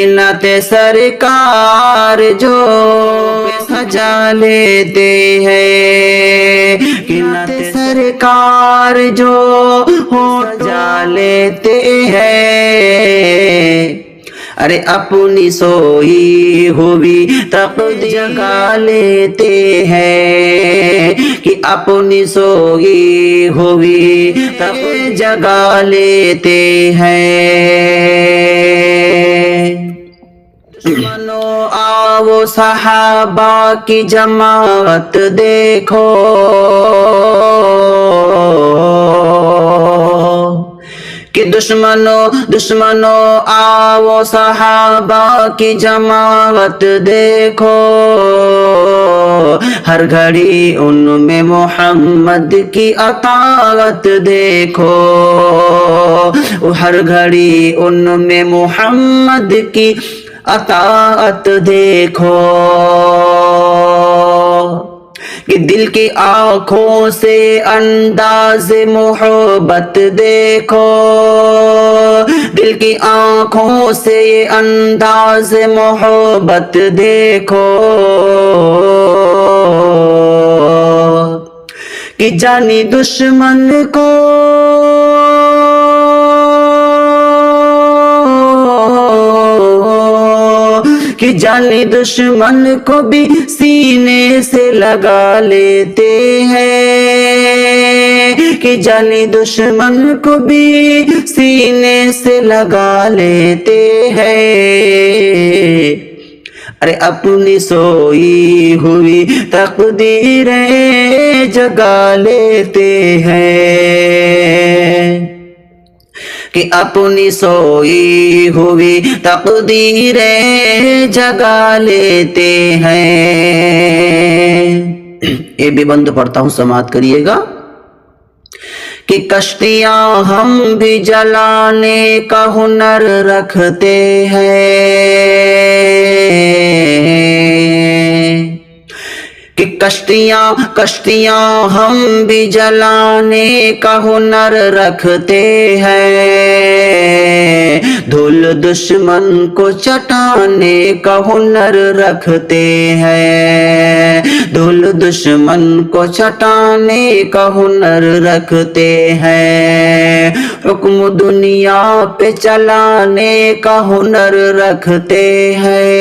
نعت سرکار جو سجا لیتے ہیں، نعت سرکار جو سجا لیتے ہیں، ارے اپنی سوئی ہوئی تقدیر جگا لیتے ہیں، کہ اپنی سوئی ہوئی تقدیر جگا لیتے ہیں۔ دشمنوں آؤ صحابہ کی جماعت دیکھو، کہ دشمنوں آؤ صحابہ کی جماعت دیکھو، ہر گھڑی ان میں محمد کی اطاعت دیکھو، ہر گھڑی ان میں محمد کی اطاعت دیکھو، کہ دل کی آنکھوں سے انداز محبت دیکھو، دل کی آنکھوں سے انداز محبت دیکھو، کہ جانی دشمن کو کہ جانی دشمن کو بھی سینے سے لگا لیتے ہیں، کہ جانی دشمن کو بھی سینے سے لگا لیتے ہیں، ارے اپنی سوئی ہوئی تقدیریں جگا لیتے ہیں، کہ اپنی سوئی ہوئی تقدیریں جگا لیتے ہیں۔ یہ بھی بند پڑھتا ہوں، سماعت کریے گا، کہ کشتیاں ہم بھی جلانے کا ہنر رکھتے ہیں، کہ کشتیاں ہم بھی جلانے کا ہنر رکھتے ہیں، دھول دشمن کو چٹانے کا ہنر رکھتے ہیں، دھول دشمن کو چٹانے کا ہنر رکھتے ہیں، حکم دنیا پہ چلانے کا ہنر رکھتے ہیں،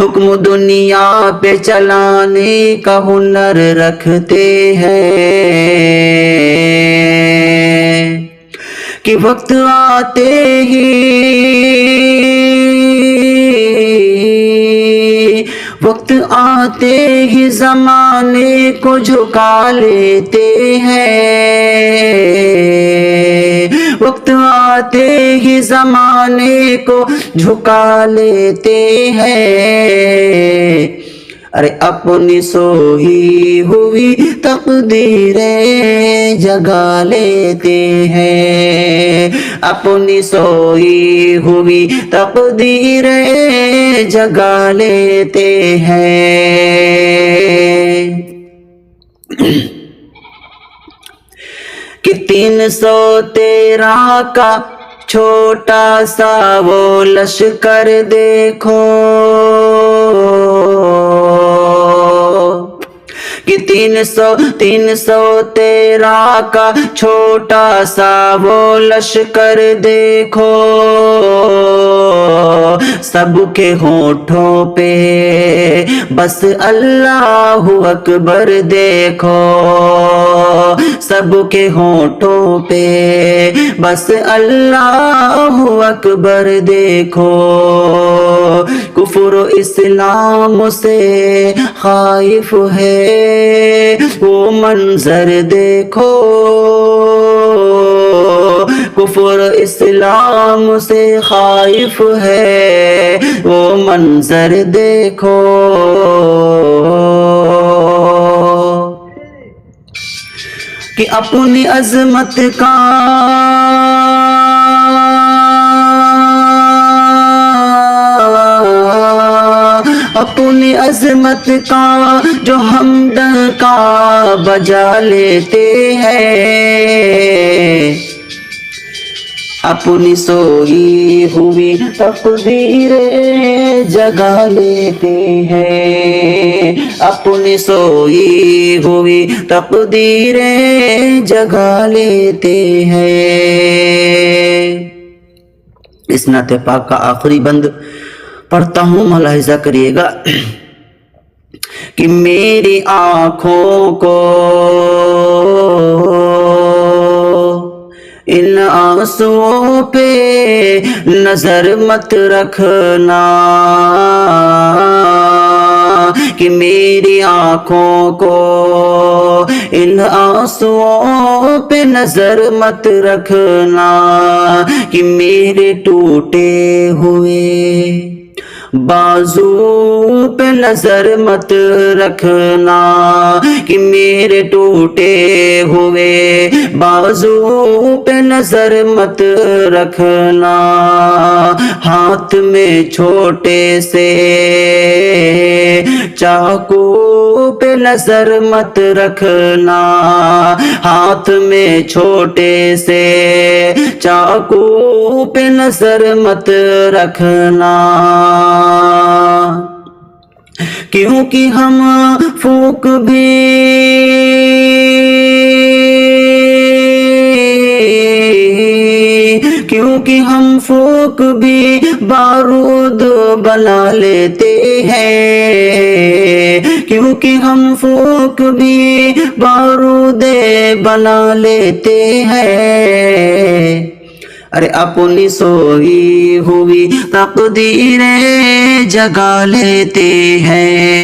حکم دنیا پہ چلانے کا ہنر رکھتے ہیں، کہ وقت آتے ہی زمانے کو جھکا لیتے ہیں، وقت آتے ہی زمانے کو جھکا لیتے ہیں، ارے اپنی سوئی ہوئی تقدیریں جگا لیتے ہیں، اپنی سوئی ہوئی تقدیریں جگا لیتے ہیں، کہ 313 کا چھوٹا سا وہ لشکر دیکھو، کہ 313 کا چھوٹا سا وہ لشکر دیکھو، سب کے ہونٹوں پہ بس اللہ اکبر دیکھو، سب کے ہونٹوں پہ بس اللہ اکبر دیکھو، کفر و اسلام سے خائف ہے وہ منظر دیکھو، کفر اسلام سے خائف ہے وہ منظر دیکھو، کہ اپنی عظمت کا اپنی عظمت کا جو حمد کا بجا لیتے ہیں، اپنی سوئی ہوئی تقدیریں جگا لیتے ہیں، اپنی سوئی ہوئی تقدیریں جگا لیتے ہیں۔ اس نعت پاک کا آخری بند پڑھتا ہوں، ملاحظہ کریے گا کہ میری آنکھوں کو ان آنسوؤں پہ نظر مت رکھنا، کہ میری آنکھوں کو ان آنسوؤں پہ نظر مت رکھنا، کہ میرے ٹوٹے ہوئے بازو پہ نظر مت رکھنا، کہ میرے ٹوٹے ہوئے بازو پہ نظر مت رکھنا، ہاتھ میں چھوٹے سے چاقو پہ نظر مت رکھنا، ہاتھ میں چھوٹے سے چاقو پہ نظر مت رکھنا، کیونکہ ہم پھونک بھی بارود بنا لیتے ہیں، کیونکہ ہم پھونک بھی بارود بنا لیتے ہیں، ارے اپنی سوئی ہوئی تقدیریں جگا لیتے ہیں۔